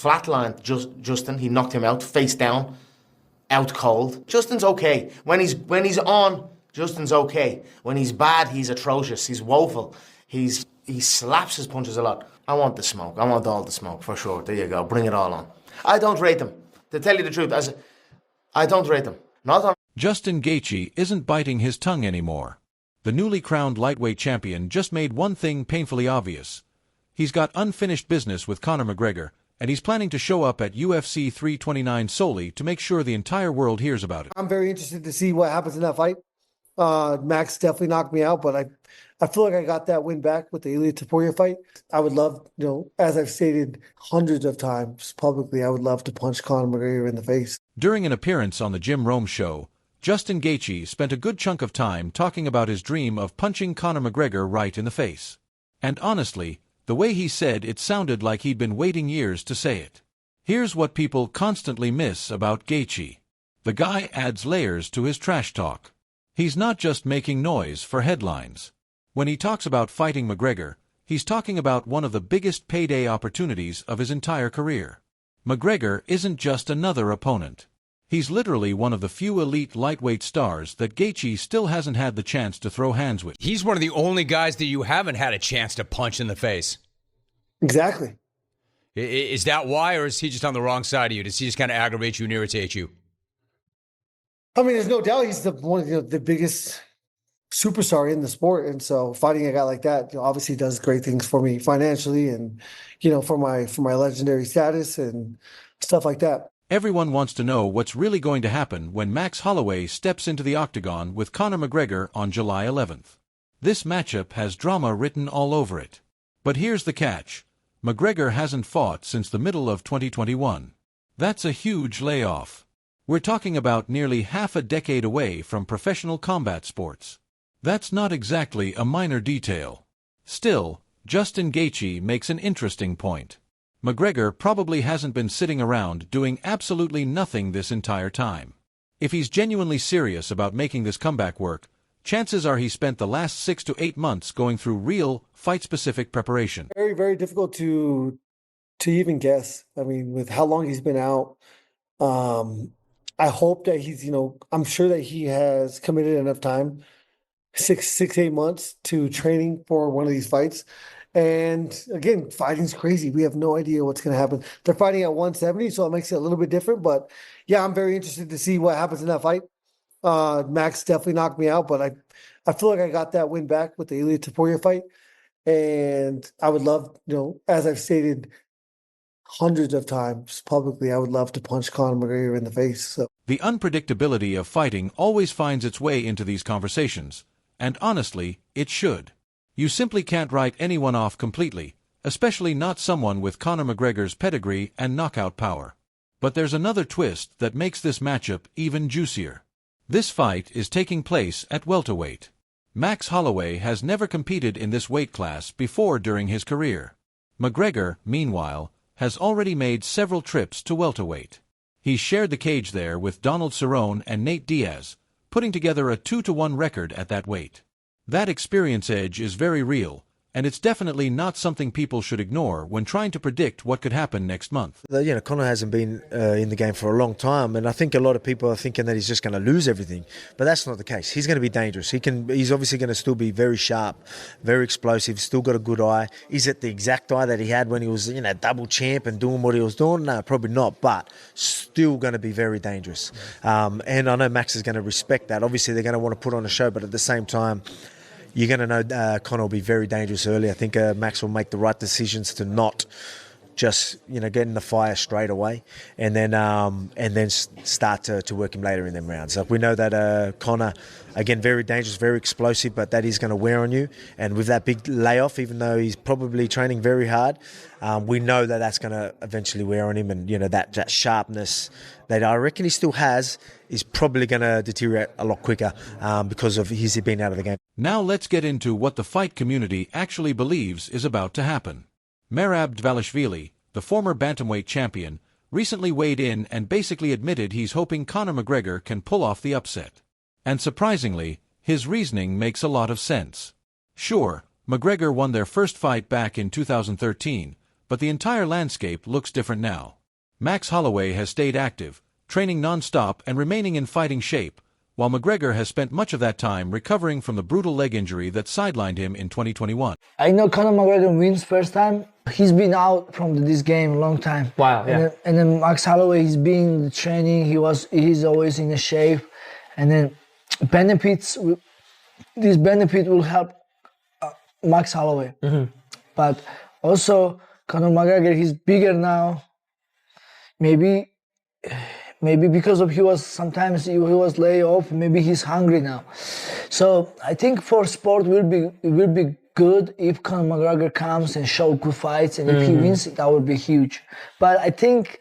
Flatlined Justin. He knocked him out, face down, out cold. Justin's okay. When he's on, Justin's okay. When he's bad, he's atrocious. He's woeful. He slaps his punches a lot. I want the smoke. I want all the smoke, for sure. There you go. Bring it all on. I don't rate them. To tell you the truth, I don't rate them. Not on. Justin Gaethje isn't biting his tongue anymore. The newly crowned lightweight champion just made one thing painfully obvious. He's got unfinished business with Conor McGregor, and he's planning to show up at UFC 329 solely to make sure the entire world hears about it. I'm very interested to see what happens in that fight. Max definitely knocked me out, but I feel like I got that win back with the Ilia fight. I would love, as I've stated hundreds of times publicly, I would love to punch Conor McGregor in the face. During an appearance on the Jim Rome show, Justin Gaethje spent a good chunk of time talking about his dream of punching Conor McGregor right in the face. And honestly, the way he said it sounded like he'd been waiting years to say it. Here's what people constantly miss about Gaethje. The guy adds layers to his trash talk. He's not just making noise for headlines. When he talks about fighting McGregor, he's talking about one of the biggest payday opportunities of his entire career. McGregor isn't just another opponent. He's literally one of the few elite lightweight stars that Gaethje still hasn't had the chance to throw hands with. He's one of the only guys that you haven't had a chance to punch in the face. Exactly. Is that why, or is he just on the wrong side of you? Does he just kind of aggravate you and irritate you? I mean, there's no doubt he's one of the biggest superstar in the sport, and so fighting a guy like that obviously does great things for me financially, and for my legendary status and stuff like that. Everyone wants to know what's really going to happen when Max Holloway steps into the octagon with Conor McGregor on July 11th. This matchup has drama written all over it. But here's the catch. McGregor hasn't fought since the middle of 2021. That's a huge layoff. We're talking about nearly half a decade away from professional combat sports. That's not exactly a minor detail. Still, Justin Gaethje makes an interesting point. McGregor probably hasn't been sitting around doing absolutely nothing this entire time. If he's genuinely serious about making this comeback work, chances are he spent the last 6 to 8 months going through real, fight-specific preparation. Very, very difficult to even guess. I mean, with how long he's been out, I hope that he's, I'm sure that he has committed enough time, 8 months to training for one of these fights. And again, fighting's crazy. We have no idea what's going to happen. They're fighting at 170, so it makes it a little bit different. But yeah, I'm very interested to see what happens in that fight. Max definitely knocked me out, but I feel like I got that win back with the Ilia fight. And I would love, as I've stated hundreds of times publicly, I would love to punch Conor McGregor in the face. So. The unpredictability of fighting always finds its way into these conversations, and honestly, it should. You simply can't write anyone off completely, especially not someone with Conor McGregor's pedigree and knockout power. But there's another twist that makes this matchup even juicier. This fight is taking place at welterweight. Max Holloway has never competed in this weight class before during his career. McGregor, meanwhile, has already made several trips to welterweight. He's shared the cage there with Donald Cerrone and Nate Diaz, putting together a 2-1 record at that weight. That experience edge is very real, and it's definitely not something people should ignore when trying to predict what could happen next month. Conor hasn't been in the game for a long time, and I think a lot of people are thinking that he's just going to lose everything, but that's not the case. He's going to be dangerous. He's obviously going to still be very sharp, very explosive, still got a good eye. Is it the exact eye that he had when he was, double champ and doing what he was doing? No, probably not, but still going to be very dangerous. And I know Max is going to respect that. Obviously, they're going to want to put on a show, but at the same time, you're going to know Conor will be very dangerous early. I think Max will make the right decisions to not just get in the fire straight away, and then start to work him later in them rounds. Like we know that Conor, again, very dangerous, very explosive, but that is going to wear on you. And with that big layoff, even though he's probably training very hard, we know that that's going to eventually wear on him, and that sharpness that I reckon he still has is probably going to deteriorate a lot quicker because of his being out of the game. Now let's get into what the fight community actually believes is about to happen. Merab Dvalishvili, the former bantamweight champion, recently weighed in and basically admitted he's hoping Conor McGregor can pull off the upset. And surprisingly, his reasoning makes a lot of sense. Sure, McGregor won their first fight back in 2013, But the entire landscape looks different now. Max Holloway has stayed active, training non-stop and remaining in fighting shape, while McGregor has spent much of that time recovering from the brutal leg injury that sidelined him in 2021. I know Conor McGregor wins first time. He's been out from this game a long time. Wow, yeah. And then Max Holloway, he's been in training. He's always in a shape. And then this benefit will help Max Holloway. Mm-hmm. But also Conor McGregor, he's bigger now. Maybe because of he was laid off, maybe he's hungry now. So I think for sport it will be good if Conor McGregor comes and show good fights, and if he wins, that would be huge. But I think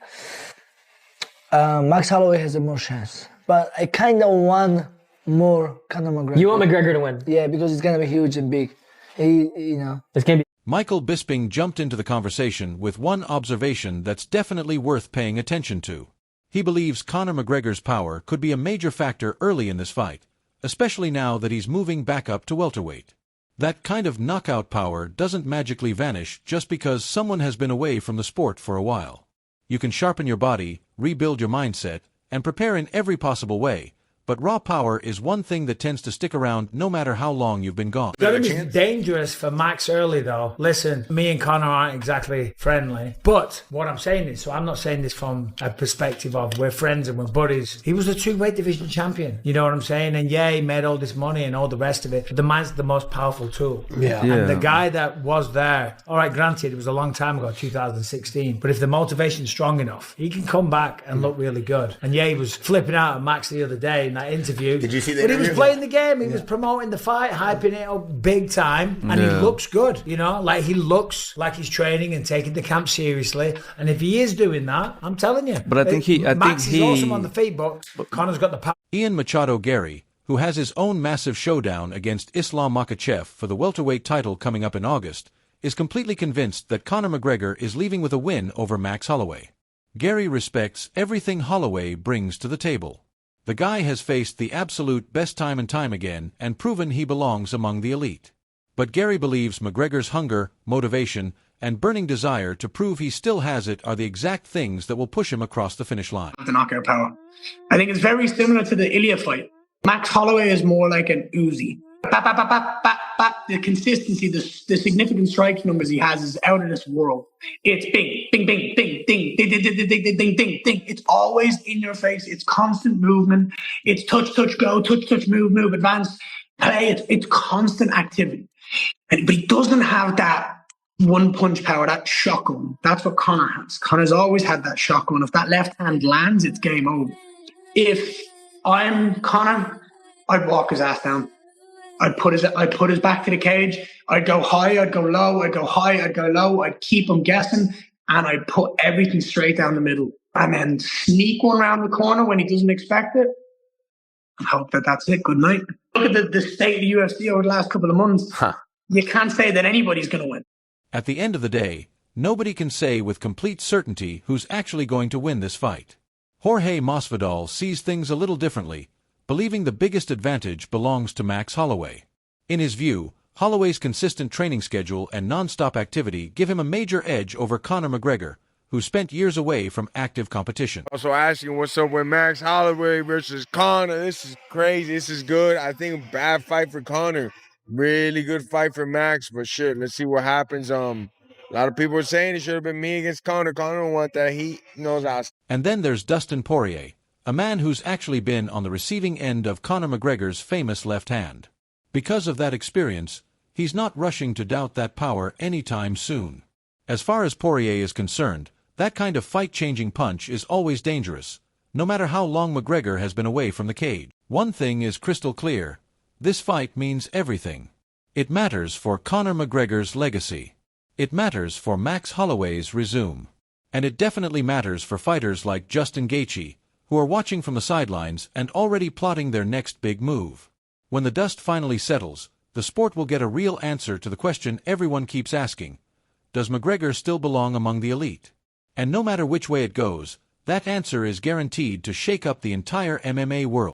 Max Holloway has a more chance. But I kind of want more Conor McGregor. You want McGregor to win? Yeah, because it's gonna be huge and big. It's gonna be. Michael Bisping jumped into the conversation with one observation that's definitely worth paying attention to. He believes Conor McGregor's power could be a major factor early in this fight, especially now that he's moving back up to welterweight. That kind of knockout power doesn't magically vanish just because someone has been away from the sport for a while. You can sharpen your body, rebuild your mindset, and prepare in every possible way, but raw power is one thing that tends to stick around no matter how long you've been gone. It's going to be dangerous for Max early, though. Listen, me and Conor aren't exactly friendly. But what I'm saying is, so I'm not saying this from a perspective of we're friends and we're buddies. He was a 2-weight division champion. You know what I'm saying? And yeah, he made all this money and all the rest of it. But the man's the most powerful tool. Yeah. And the guy that was there, all right, granted, it was a long time ago, 2016. But if the motivation's strong enough, he can come back and look really good. And yeah, he was flipping out at Max the other day in that interview. Did you see that? But he was playing the game. He was promoting the fight, hyping it up big time, and he looks good. You know, like he looks like he's training and taking the camp seriously. And if he is doing that, I'm telling you. But I think Max is awesome on the feet, but Conor's got the power. Ian Machado Gary, who has his own massive showdown against Islam Makhachev for the welterweight title coming up in August, is completely convinced that Conor McGregor is leaving with a win over Max Holloway. Gary respects everything Holloway brings to the table. The guy has faced the absolute best time and time again and proven he belongs among the elite. But Gary believes McGregor's hunger, motivation, and burning desire to prove he still has it are the exact things that will push him across the finish line. The knockout power. I think it's very similar to the Ilia fight. Max Holloway is more like an Uzi. Bap, bap, bap, bap, bap, bap. The consistency, the significant strike numbers he has is out of this world. It's bing, bing, bing, ding, ding, ding, ding, ding, ding, ding, ding, ding. It's always in your face. It's constant movement. It's touch, touch, go, touch, move, advance, play. It's constant activity. But he doesn't have that one punch power, that shotgun. That's what Conor has. Conor's always had that shotgun. If that left hand lands, it's game over. If I'm Conor, I'd walk his ass down. I'd put his back to the cage. I'd go high, I'd go low, I'd go high, I'd go low. I'd keep him guessing, and I'd put everything straight down the middle. And then sneak one around the corner when he doesn't expect it. I hope that's it. Good night. Look at the state of the UFC over the last couple of months. You can't say that anybody's going to win. At the end of the day, nobody can say with complete certainty who's actually going to win this fight. Jorge Masvidal sees things a little differently, believing the biggest advantage belongs to Max Holloway. In his view, Holloway's consistent training schedule and non-stop activity give him a major edge over Conor McGregor, who spent years away from active competition. Also asking what's up with Max Holloway versus Conor. This is crazy. This is good. I think bad fight for Conor. Really good fight for Max, but shit, let's see what happens. A lot of people are saying it should have been me against Conor. Conor don't want that. He knows how. And then there's Dustin Poirier, a man who's actually been on the receiving end of Conor McGregor's famous left hand. Because of that experience, he's not rushing to doubt that power anytime soon. As far as Poirier is concerned, that kind of fight-changing punch is always dangerous, no matter how long McGregor has been away from the cage. One thing is crystal clear: this fight means everything. It matters for Conor McGregor's legacy. It matters for Max Holloway's resume. And it definitely matters for fighters like Justin Gaethje, who are watching from the sidelines and already plotting their next big move. When the dust finally settles, the sport will get a real answer to the question everyone keeps asking: does McGregor still belong among the elite? And no matter which way it goes, that answer is guaranteed to shake up the entire MMA world.